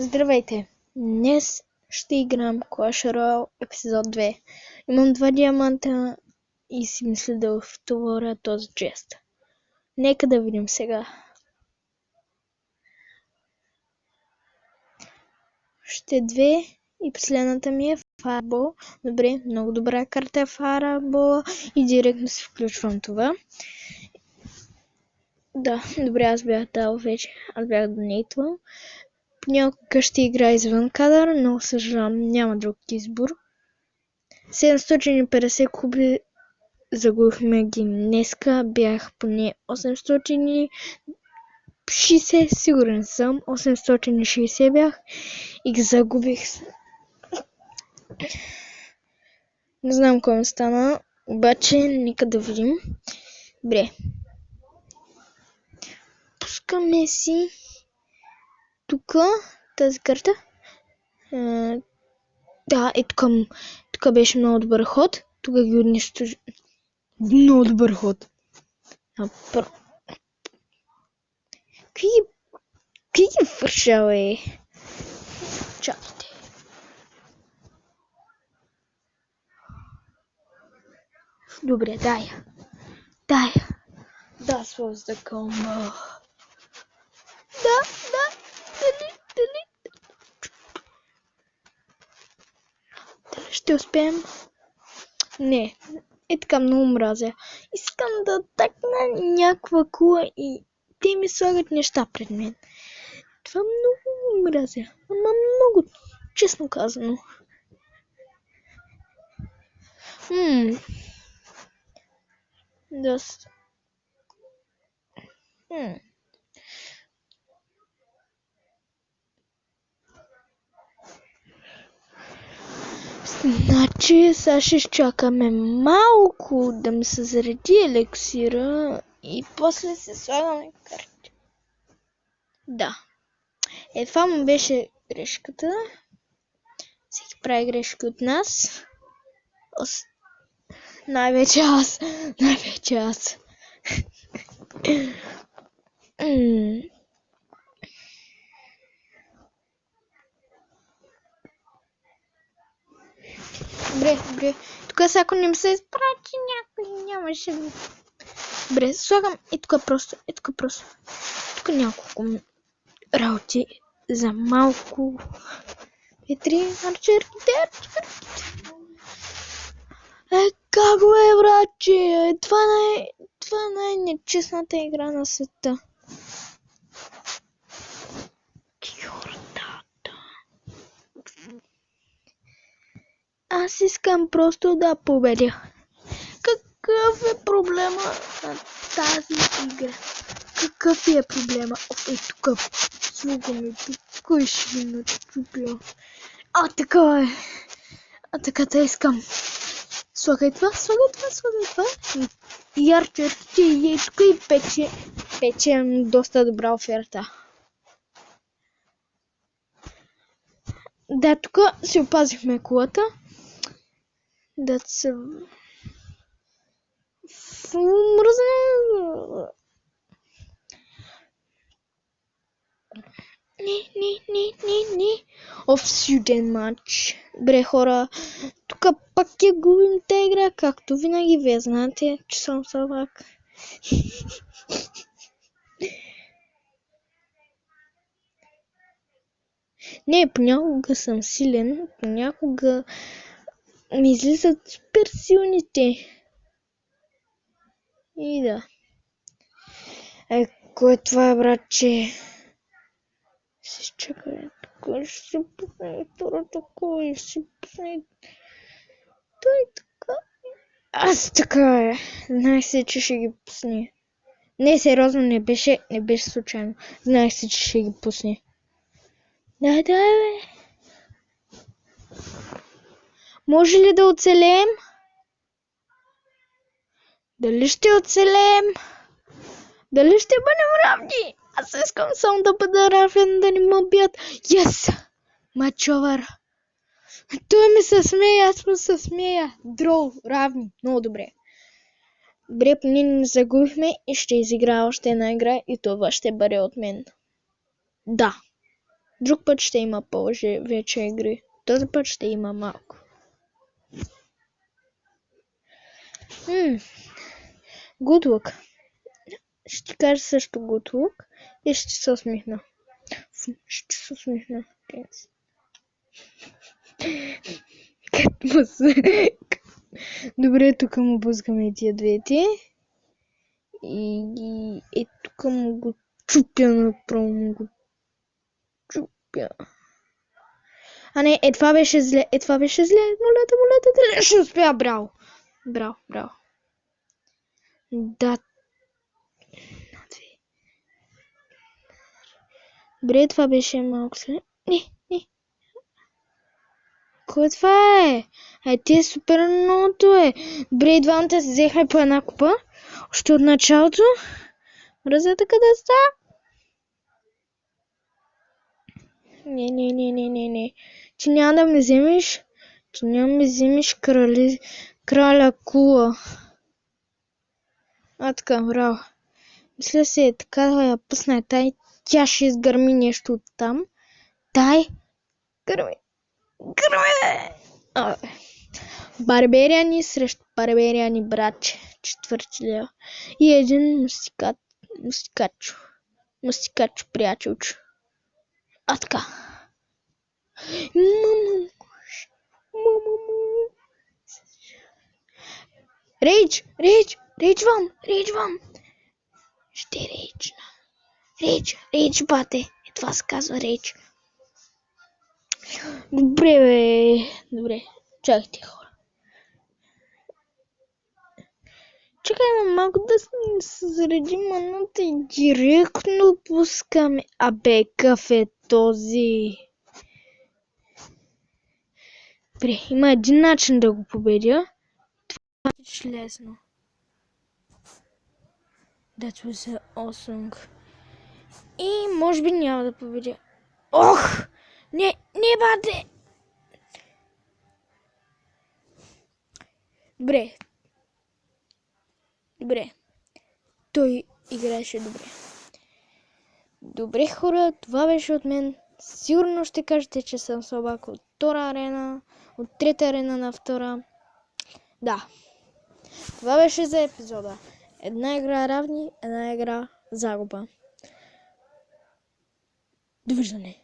Здравейте! Днес ще играм Clash Royale епизод 2. Имам 2 диаманта и си мисля да отворя този чест. Нека да видим сега. Ще 2 и последната ми е Fireball. Добре, много добра карта е Fireball и директно се включвам това. Да, добре, аз бях дал вече. Аз бях донейтвал. Понякога ще игра извън кадър, но съжалявам, няма друг избор. 750 куби загубихме ги днеска, бях поне 860, сигурен съм, 860 бях и ги загубих. Не знам кой ми стана, обаче нека да видим. Добре. Пускаме си тук тази карта. Да, и тук беше много добър ход. Тук ги унищожи. Много добър ход. Какви ги вършава е? Чакайте. Добре, дай. Да, was the combo. Да. Дали ще успеем? Не. Е така много мразя. Искам да атакна някаква кула и те ми слагат неща пред мен. Това много мразя. Ама много, честно казано. Доста. Значи сега ще изчакаме малко да ми се зареди елексира и после се слагаме карти. Да. Това му беше грешката. Всеки прави грешки от нас. Най-вече аз. Добре. Тук ако не ми се изпрати някой, нямаше да... Добре, слагам и тук просто. Тук няколко работи за малко. Петри, арчерките. Как го е, братче? Това е най-нечестната игра на света. Аз искам просто да победя. Какъв е проблема на тази игра? Какъв е проблема? Тук слуга ми, кой ще ми начупя? Така е. Така искам. Слагай това. И арчерките и тук и печем доста добра оферта. Да, тук си опазихме кулата. Да се... Мръзна... Не. Обсюден матч. Бре, хора, тук пак я губим тази игра, както винаги. Вие знаете, че съм слабак. Не, понякога съм силен, понякога ми излизат супер силните. И да. Кое това е, братче? Се изчакай. Тук ще се пусне втората кой, ще се пусне... Той така... Аз така е. Знаех се, че ще ги пусне. Не, сериозно, не беше случайно. Знаех се, че ще ги пусне. Дай, бе. Може ли да оцелеем? Дали ще оцелеем? Дали ще бъдем равни? Аз искам само да бъда равен, да не ме убият. Yes! Мачовър. Той ми се смея, аз му се смея. Дроу, равни. Много добре. Добре, поне не загубихме и ще изигра още една игра и това ще бъде от мен. Да. Друг път ще има повече вече игри. Този път ще има малко. Good luck. Ще ти кажа също good luck и ще се усмихна. Ще се усмихна. Добре, тук му пускаме тия двете. И тук му го чупя направо. Му го чупя. А не, това беше зле. Моля те, ще успя. Браво. Да. Добре, това беше малко след. Не. Кой това е? Ти е супер многото е. Добре, двамата се взехме по една купа. Още от началото. Мразята къде ста? Не. Ти няма да ме вземеш. Краля кула. Така, браво. Мисля се така да я пусна тай. Тя ще изгърми нещо от там. Дай. Гърми. Барбериани срещу барбериани, братче. 4 лева. И един мустикачо, приятелчо. Така. Мамо. Рейдж вам. Ще рейджна. Рейдж, бате. Това се казва рейдж. Добре. Чакайте, хора. Чакай малко да се заредим маната и директно пускаме. Абе, какъв е този? Добре, има един начин да го победя. Това е лесно. That was awesome. И може би няма да победя. Ох! Не, бате! Добре. Той играеше добре. Добре, хора, това беше от мен. Сигурно ще кажете, че съм слабак от втора арена, от трета арена на втора. Да. Това беше за епизода. Една игра равни, една игра загуба. Довиждане.